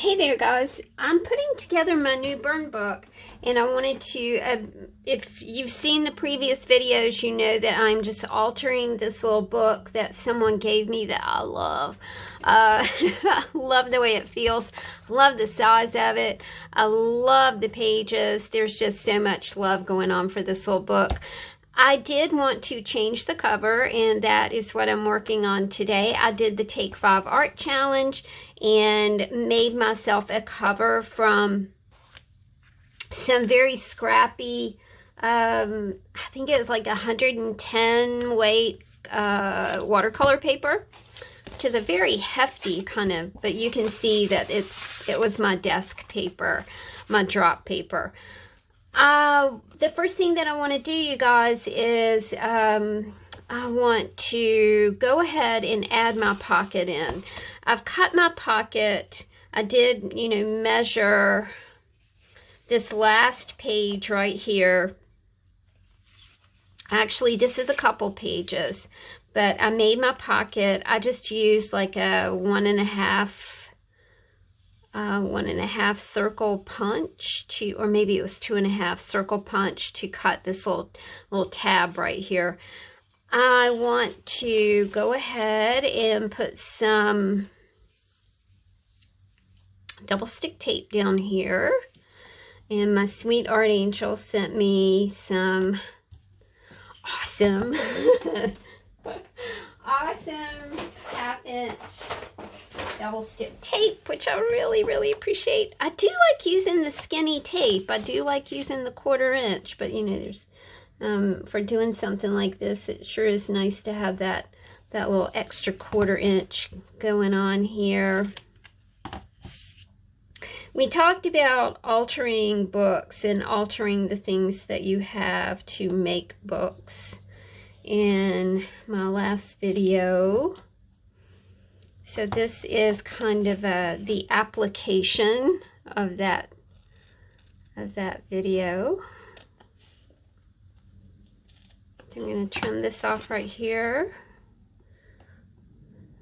Hey there guys, I'm putting together my new burn book and I wanted to, if you've seen the previous videos, you know that I'm just altering this little book that someone gave me that I love. I love the way it feels, love the size of it, I love the pages. There's just so much love going on for this little book. I did want to change the cover, and that is what I'm working on today. I did the Take 5 Art Challenge and made myself a cover from some very scrappy, I think it's like 110 weight watercolor paper, which is a very hefty kind of, but you can see that it was my desk paper, my drop paper. The first thing that I want to do, you guys, is I want to go ahead and add my pocket in. I've cut my pocket. I did, measure this last page right here. Actually, this is a couple pages, but I made my pocket. I just used like a one and a half circle punch to, or maybe it was 2.5 circle punch to cut this little tab right here. I want to go ahead and put some double stick tape down here, and my sweet art angel sent me some awesome awesome 1/2" double stick tape, which I really appreciate. I do like using the skinny tape. I do like using the 1/4 inch, but there's for doing something like this, it sure is nice to have that little extra 1/4 inch going on here. We talked about altering books and altering the things that you have to make books in my last video. So this is kind of the application of that video. So I'm going to trim this off right here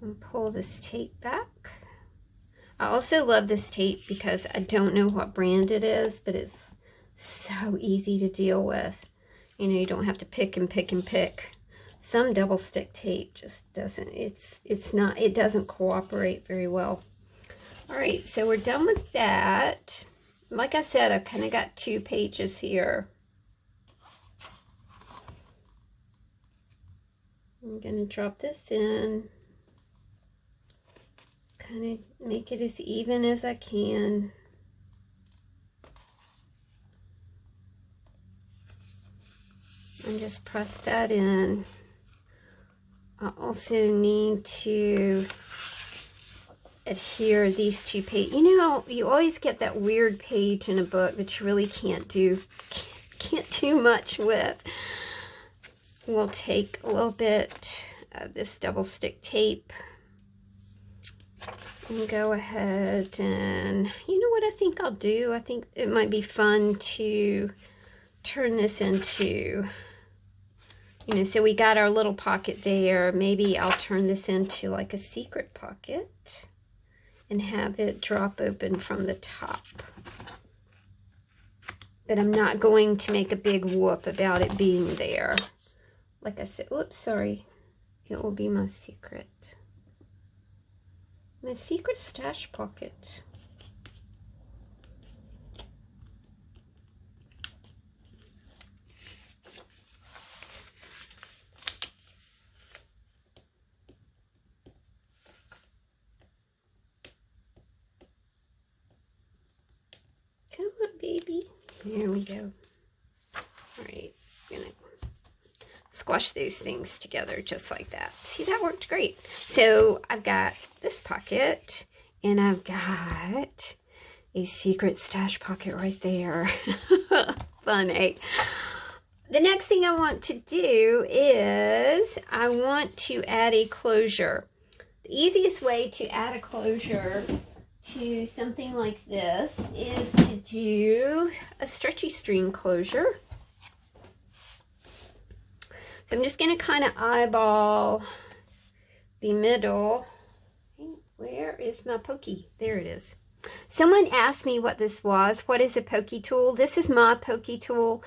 and pull this tape back. I also love this tape because I don't know what brand it is, but it's so easy to deal with. You don't have to pick and pick and pick. Some double stick tape just doesn't, it doesn't cooperate very well. All right, so we're done with that. Like I said, I've kind of got 2 pages here. I'm going to drop this in, kind of make it as even as I can. And just press that in. I also need to adhere these 2 pages. You always get that weird page in a book that you really can't do much with. We'll take a little bit of this double stick tape and go ahead and, you know what I think I'll do? I think it might be fun to turn this into, so we got our little pocket there. Maybe I'll turn this into like a secret pocket and have it drop open from the top. But I'm not going to make a big whoop about it being there. Like I said, oops, sorry. It will be my secret. My secret stash pocket. Come on, baby. There we go. All right, I'm gonna squash those things together just like that. See, that worked great. So I've got this pocket, and I've got a secret stash pocket right there. Fun, eh? The next thing I want to do is I want to add a closure. The easiest way to add a closure to something like this is to do a stretchy string closure. So I'm just going to kind of eyeball the middle. Where is my pokey? There it is. Someone asked me what this was. What is a pokey tool? This is my pokey tool.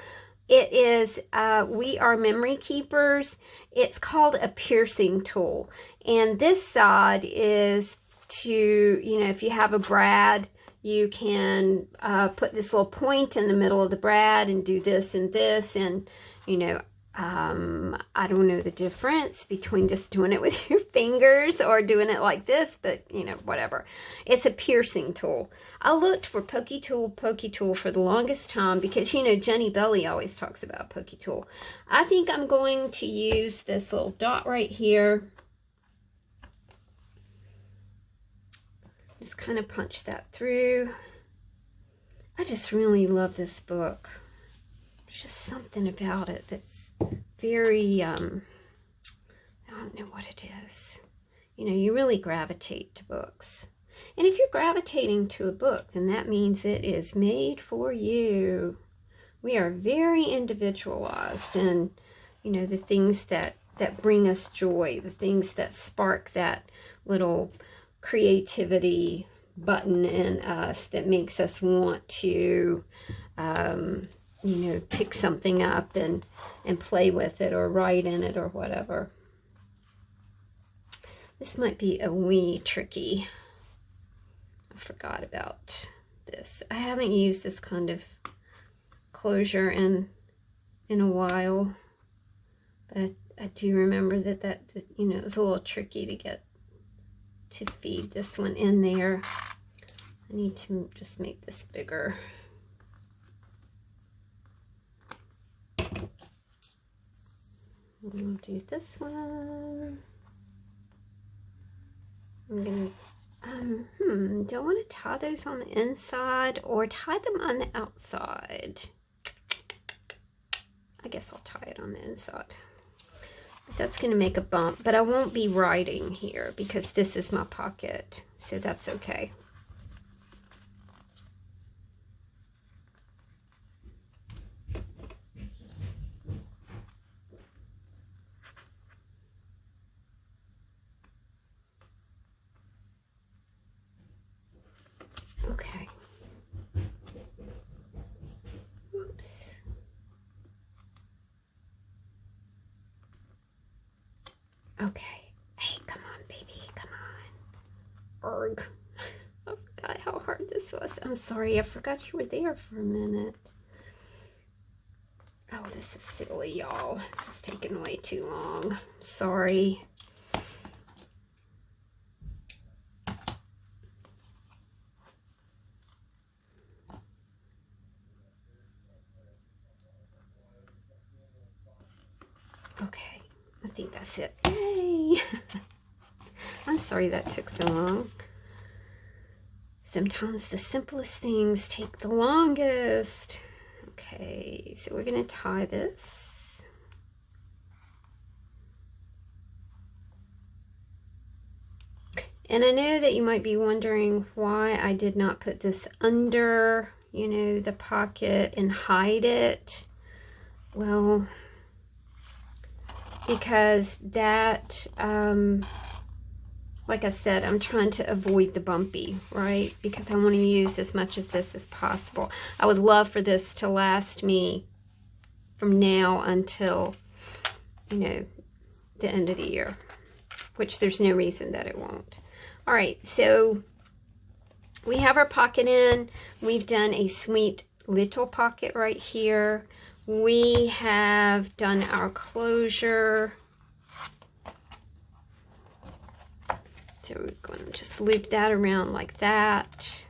It is, we are memory keepers. It's called a piercing tool. And this side is to, you know, if you have a brad, you can put this little point in the middle of the brad and do this and this. And, you know, I don't know the difference between just doing it with your fingers or doing it like this, but, you know, whatever. It's a piercing tool. I looked for pokey tool for the longest time because, you know, Jenny Belly always talks about pokey tool. I think I'm going to use this little dot right here. Just kind of punch that through. I just really love this book. There's just something about it that's very, I don't know what it is. You know, you really gravitate to books. And if you're gravitating to a book, then that means it is made for you. We are very individualized, and, you know, the things that bring us joy, the things that spark that little creativity button in us that makes us want to, you know, pick something up and play with it or write in it or whatever. This might be a wee tricky. I forgot about this. I haven't used this kind of closure in a while, but I do remember that you know, it's a little tricky to get to feed this one in there. I need to just make this bigger. We'll do this one. I'm gonna, do I want to tie those on the inside or tie them on the outside? I guess I'll tie it on the inside. But that's going to make a bump, but I won't be writing here because this is my pocket, so that's okay. Okay. Whoops. Okay. Hey, come on, baby. Come on. Erg. I forgot how hard this was. I'm sorry. I forgot you were there for a minute. Oh, this is silly, y'all. This is taking way too long. Sorry. Okay, I think that's it. Yay! I'm sorry that took so long. Sometimes the simplest things take the longest. Okay, so we're going to tie this. And I know that you might be wondering why I did not put this under, you know, the pocket and hide it. Well, because that, like I said, I'm trying to avoid the bumpy, right? Because I want to use as much of this as possible. I would love for this to last me from now until, you know, the end of the year, which there's no reason that it won't. All right, so we have our pocket in. We've done a sweet little pocket right here. We have done our closure. So we're going to just loop that around like that.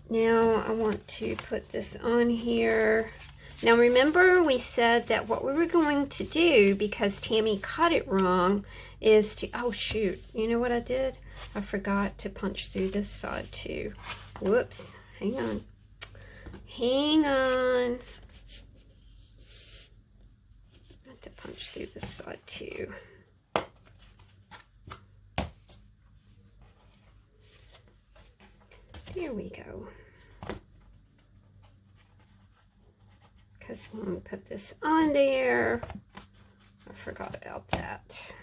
Now I want to put this on here. Now remember we said that what we were going to do, because Tammy cut it wrong, is to, oh shoot, you know what I did? I forgot to punch through this side too. Whoops, hang on. Hang on. I have to punch through this side too. There we go. Because when we put this on there, I forgot about that.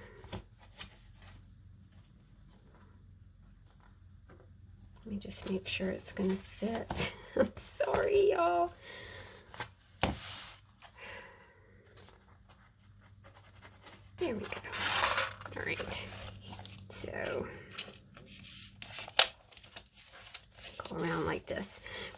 Let me just make sure it's going to fit. I'm sorry, y'all. There we go. All right. So, go around like this.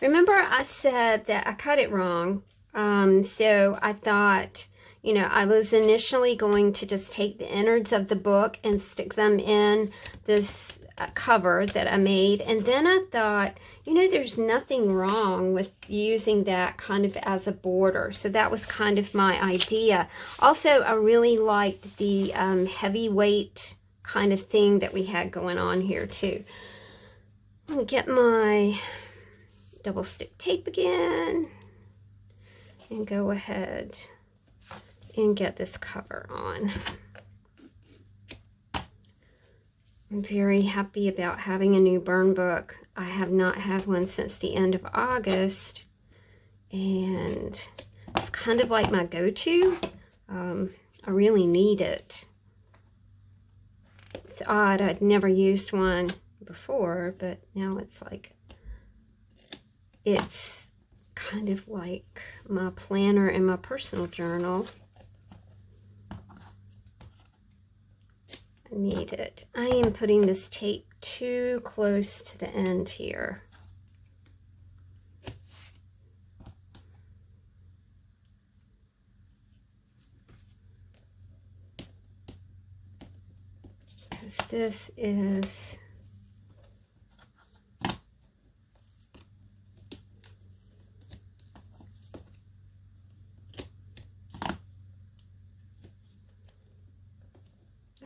Remember I said that I cut it wrong. So I thought, you know, I was initially going to just take the innards of the book and stick them in this cover that I made. And then I thought, you know, there's nothing wrong with using that kind of as a border. So that was kind of my idea. Also, I really liked the heavyweight kind of thing that we had going on here too. I'm gonna get my double stick tape again and go ahead and get this cover on. I'm very happy about having a new burn book. I have not had one since the end of August, and it's kind of like my go-to. I really need it. It's odd, I'd never used one before, but now it's like, it's kind of like my planner and my personal journal. I need it. I am putting this tape too close to the end here. Because this is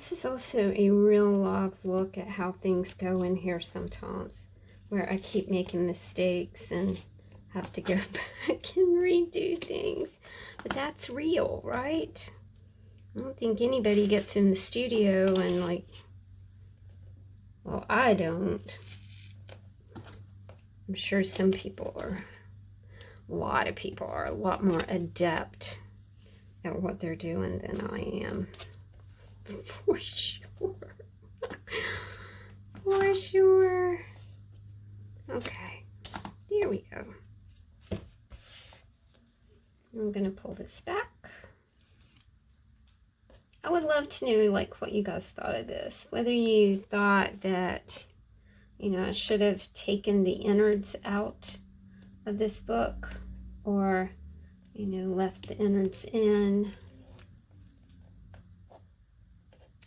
This is also a real live look at how things go in here sometimes, where I keep making mistakes and have to go back and redo things. But that's real, right? I don't think anybody gets in the studio and like, well, I don't. I'm sure some people are, a lot of people are a lot more adept at what they're doing than I am. For sure. For sure. Okay. There we go. I'm going to pull this back. I would love to know, like, what you guys thought of this. Whether you thought that, you know, I should have taken the innards out of this book, or, you know, left the innards in.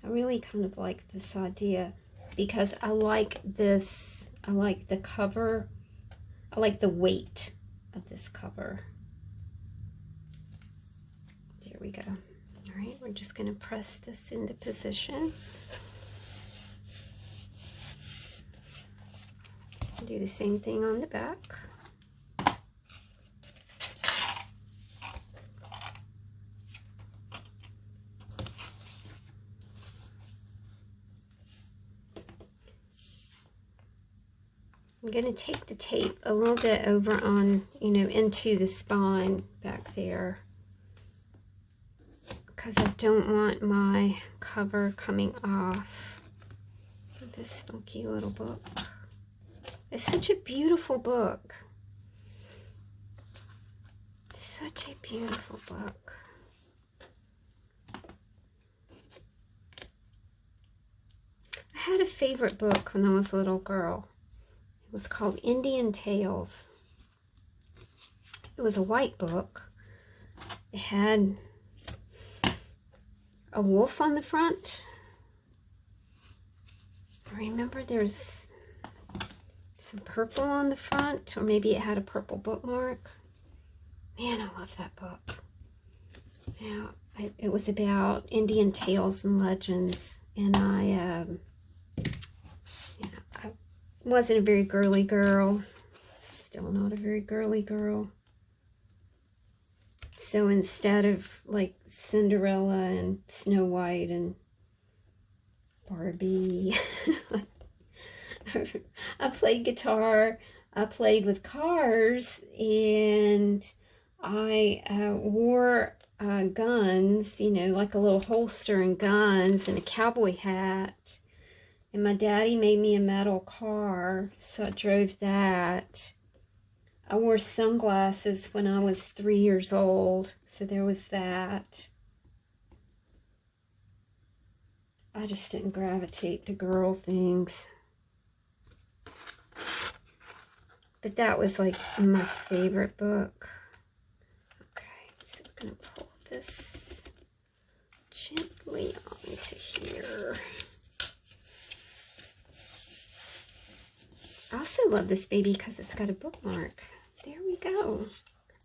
I really kind of like this idea because I like this, I like the cover, I like the weight of this cover. There we go. All right, we're just going to press this into position. Do the same thing on the back. I'm going to take the tape a little bit over on, you know, into the spine back there, because I don't want my cover coming off of this funky little book. It's such a beautiful book. Such a beautiful book. I had a favorite book when I was a little girl. It was called Indian Tales. It was a white book. It had a wolf on the front. I remember there's some purple on the front, or maybe it had a purple bookmark. Man, I love that book. Now, it was about Indian tales and legends, and I wasn't a very girly girl. Still not a very girly girl. So instead of like Cinderella and Snow White and Barbie, I played guitar, I played with cars, and I wore guns, you know, like a little holster and guns and a cowboy hat. And my daddy made me a metal car, so I drove that. I wore sunglasses when I was 3 years old, so there was that. I just didn't gravitate to girl things. But that was like my favorite book. Okay, so we're going to pull this gently onto here. I also love this baby because it's got a bookmark. There we go.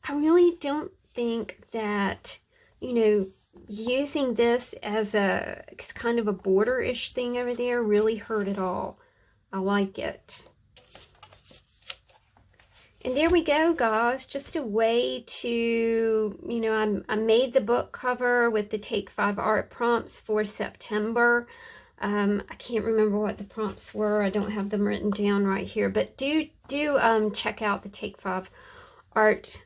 I really don't think that, you know, using this as a kind of a border-ish thing over there really hurt at all. I like it. And there we go, guys. Just a way to, you know, I made the book cover with the Take 5 art prompts for September. I can't remember what the prompts were. I don't have them written down right here. But do check out the Take 5 art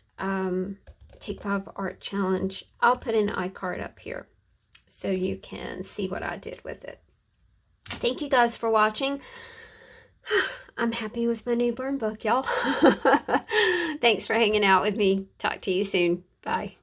challenge. I'll put an iCard up here so you can see what I did with it. Thank you guys for watching. I'm happy with my new burn book, y'all. Thanks for hanging out with me. Talk to you soon. Bye.